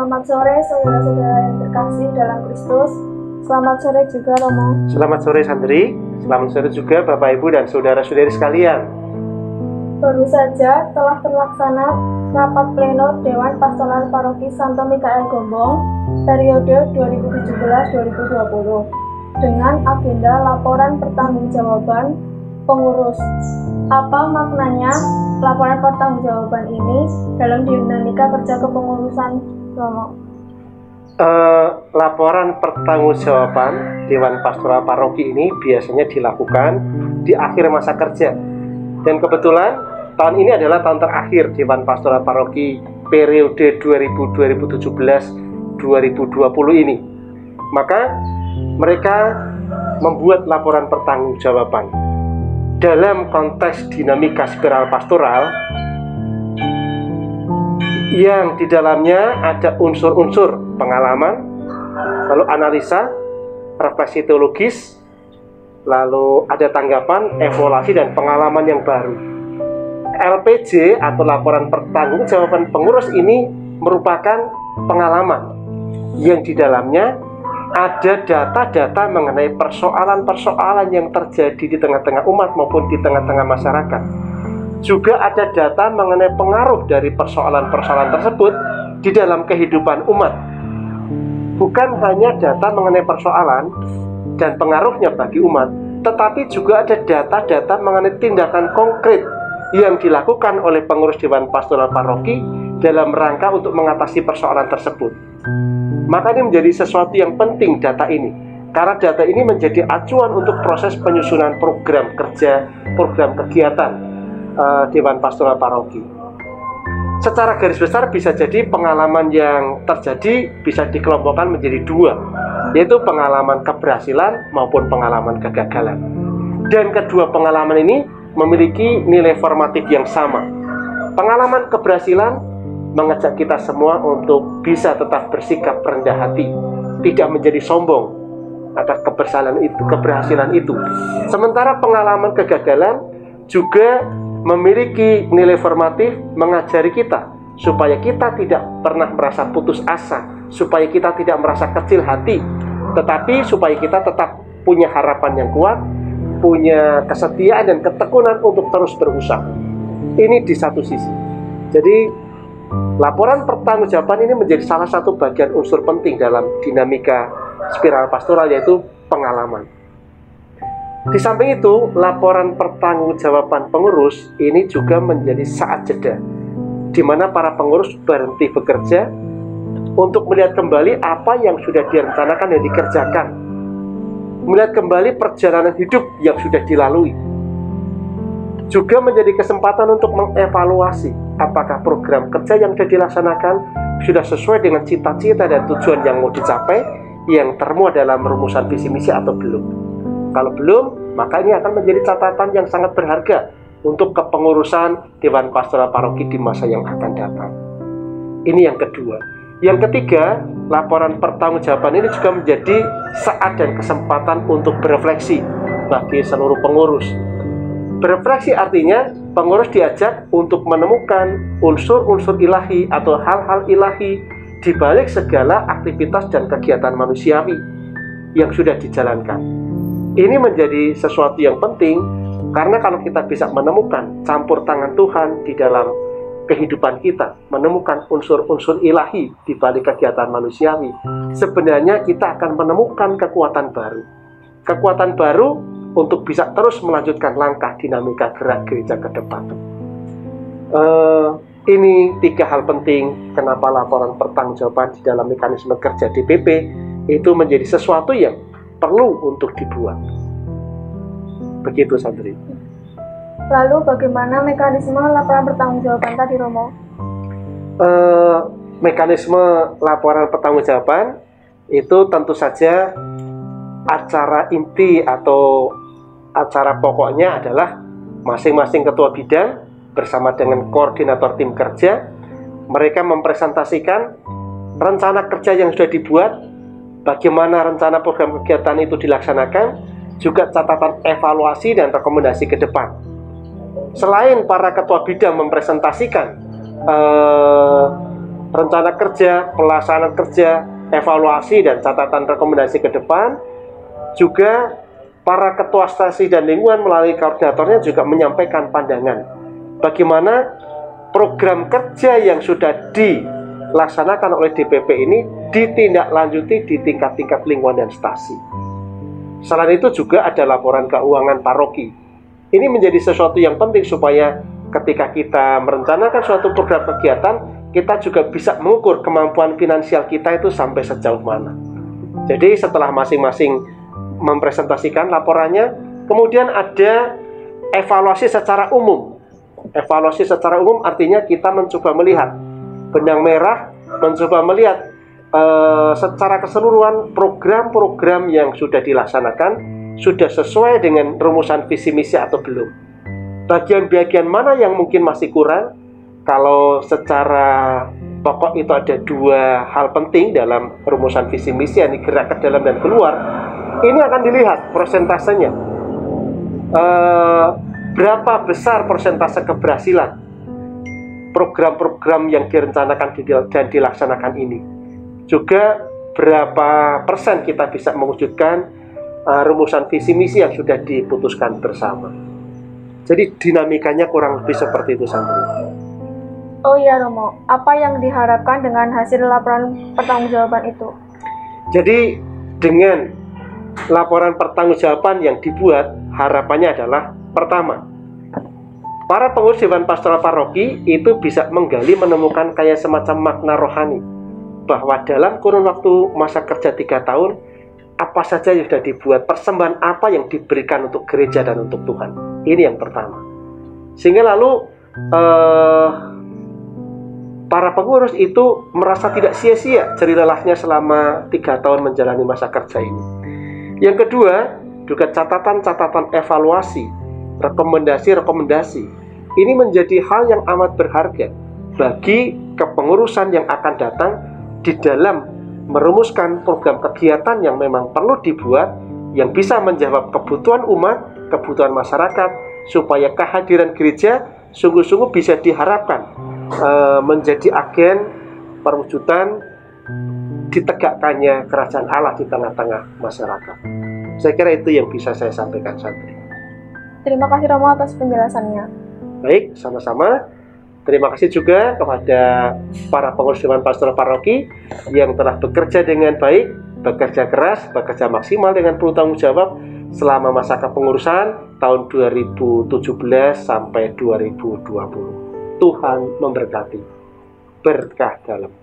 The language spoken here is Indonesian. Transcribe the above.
Selamat sore saudara-saudara yang terkasih dalam Kristus. Selamat sore juga Romo. Selamat sore Sandri. Selamat sore juga Bapak Ibu dan saudara-saudari sekalian. Baru saja telah terlaksana rapat pleno Dewan Pastoral Paroki Santo Mikael Gombong periode 2017-2020 dengan agenda laporan pertanggungjawaban pengurus. Apa maknanya laporan pertanggungjawaban ini dalam dinamika kerja kepengurusan, Romo? Laporan pertanggungjawaban Dewan Pastoral Paroki ini biasanya dilakukan di akhir masa kerja. Dan kebetulan tahun ini adalah tahun terakhir Dewan Pastoral Paroki periode 2017-2020 ini. Maka mereka membuat laporan pertanggungjawaban dalam konteks dinamika spiral pastoral yang di dalamnya ada unsur-unsur pengalaman, lalu analisa, refleksi teologis, lalu ada tanggapan, evaluasi, dan pengalaman yang baru. LPJ atau laporan pertanggungjawaban pengurus ini merupakan pengalaman yang di dalamnya ada data-data mengenai persoalan-persoalan yang terjadi di tengah-tengah umat maupun di tengah-tengah masyarakat. Juga ada data mengenai pengaruh dari persoalan-persoalan tersebut di dalam kehidupan umat. Bukan hanya data mengenai persoalan dan pengaruhnya bagi umat, tetapi juga ada data-data mengenai tindakan konkret yang dilakukan oleh pengurus Dewan Pastoral Paroki dalam rangka untuk mengatasi persoalan tersebut. Maka ini menjadi sesuatu yang penting data ini, karena data ini menjadi acuan untuk proses penyusunan program kerja, program kegiatan Dewan Pastoral Paroki. Secara garis besar bisa jadi pengalaman yang terjadi bisa dikelompokkan menjadi dua, yaitu pengalaman keberhasilan maupun pengalaman kegagalan. Dan kedua pengalaman ini memiliki nilai formatif yang sama. Pengalaman keberhasilan mengajak kita semua untuk bisa tetap bersikap rendah hati, tidak menjadi sombong atas keberhasilan itu. Sementara pengalaman kegagalan juga memiliki nilai formatif mengajari kita supaya kita tidak pernah merasa putus asa, supaya kita tidak merasa kecil hati, tetapi supaya kita tetap punya harapan yang kuat, punya kesetiaan dan ketekunan untuk terus berusaha. Ini di satu sisi. Jadi laporan pertanggungjawaban ini menjadi salah satu bagian unsur penting dalam dinamika spiral pastoral, yaitu pengalaman. Di samping itu, laporan pertanggungjawaban pengurus ini juga menjadi saat jeda, di mana para pengurus berhenti bekerja untuk melihat kembali apa yang sudah direncanakan dan dikerjakan, melihat kembali perjalanan hidup yang sudah dilalui. Juga menjadi kesempatan untuk mengevaluasi apakah program kerja yang sudah dilaksanakan sudah sesuai dengan cita-cita dan tujuan yang mau dicapai, yang termuat dalam rumusan visi misi atau belum. Kalau belum, maka ini akan menjadi catatan yang sangat berharga untuk kepengurusan Dewan Pastoral Paroki di masa yang akan datang. Ini yang kedua. Yang ketiga, laporan pertanggungjawaban ini juga menjadi saat dan kesempatan untuk berefleksi bagi seluruh pengurus. Berefleksi artinya pengurus diajak untuk menemukan unsur-unsur ilahi atau hal-hal ilahi di balik segala aktivitas dan kegiatan manusiawi yang sudah dijalankan. Ini menjadi sesuatu yang penting karena kalau kita bisa menemukan campur tangan Tuhan di dalam kehidupan kita, menemukan unsur-unsur ilahi di balik kegiatan manusiawi, sebenarnya kita akan menemukan kekuatan baru. Kekuatan baru untuk bisa terus melanjutkan langkah dinamika gerak gereja ke depan. Ini tiga hal penting kenapa laporan pertanggungjawaban di dalam mekanisme kerja DPP itu menjadi sesuatu yang perlu untuk dibuat. Begitu, Sandri. Lalu bagaimana mekanisme laporan pertanggungjawaban tadi, Romo? Mekanisme laporan pertanggungjawaban itu tentu saja acara inti atau acara pokoknya adalah masing-masing ketua bidang bersama dengan koordinator tim kerja, mereka mempresentasikan rencana kerja yang sudah dibuat, bagaimana rencana program kegiatan itu dilaksanakan, juga catatan evaluasi dan rekomendasi ke depan. Selain para ketua bidang mempresentasikan rencana kerja, pelaksanaan kerja, evaluasi dan catatan rekomendasi ke depan. Juga para ketua stasi dan lingkungan melalui koordinatornya juga menyampaikan pandangan bagaimana program kerja yang sudah dilaksanakan oleh DPP ini ditindaklanjuti di tingkat-tingkat lingkungan dan stasi. Selain itu juga ada laporan keuangan paroki. Ini menjadi sesuatu yang penting supaya ketika kita merencanakan suatu program kegiatan, kita juga bisa mengukur kemampuan finansial kita itu sampai sejauh mana. Jadi setelah masing-masing mempresentasikan laporannya, kemudian ada evaluasi secara umum. Evaluasi secara umum artinya kita mencoba melihat benang merah, mencoba melihat secara keseluruhan program-program yang sudah dilaksanakan sudah sesuai dengan rumusan visi misi atau belum. Bagian-bagian mana yang mungkin masih kurang. Kalau secara pokok itu ada dua hal penting dalam rumusan visi misi, yang gerak ke dalam dan keluar. Ini akan dilihat persentasenya, berapa besar persentase keberhasilan program-program yang direncanakan dan dilaksanakan ini. Juga berapa persen kita bisa mewujudkan rumusan visi misi yang sudah diputuskan bersama. Jadi dinamikanya kurang lebih seperti itu, Sandri. Oh iya Romo, apa yang diharapkan dengan hasil laporan pertanggungjawaban itu? Jadi dengan laporan pertanggungjawaban yang dibuat, harapannya adalah pertama, para pengurus Dewan Pastoral Paroki itu bisa menggali, menemukan kayak semacam makna rohani bahwa dalam kurun waktu masa kerja 3 tahun, apa saja yang sudah dibuat, persembahan apa yang diberikan untuk gereja dan untuk Tuhan. Ini yang pertama. Sehingga lalu para pengurus itu merasa tidak sia-sia jerih lelahnya selama 3 tahun menjalani masa kerja ini. Yang kedua, juga catatan-catatan evaluasi, rekomendasi-rekomendasi. Ini menjadi hal yang amat berharga bagi kepengurusan yang akan datang di dalam merumuskan program kegiatan yang memang perlu dibuat, yang bisa menjawab kebutuhan umat, kebutuhan masyarakat, supaya kehadiran gereja sungguh-sungguh bisa diharapkan menjadi agen perwujudan ditegakkannya kerajaan Allah di tengah-tengah masyarakat. Saya kira itu yang bisa saya sampaikan, Santri. Terima kasih Romo atas penjelasannya. Baik, sama-sama. Terima kasih juga kepada para pengurus Dewan Pastoral Paroki yang telah bekerja dengan baik, bekerja keras, bekerja maksimal dengan penuh tanggung jawab selama masa kepengurusan tahun 2017 sampai 2020. Tuhan memberkati. Berkah dalam.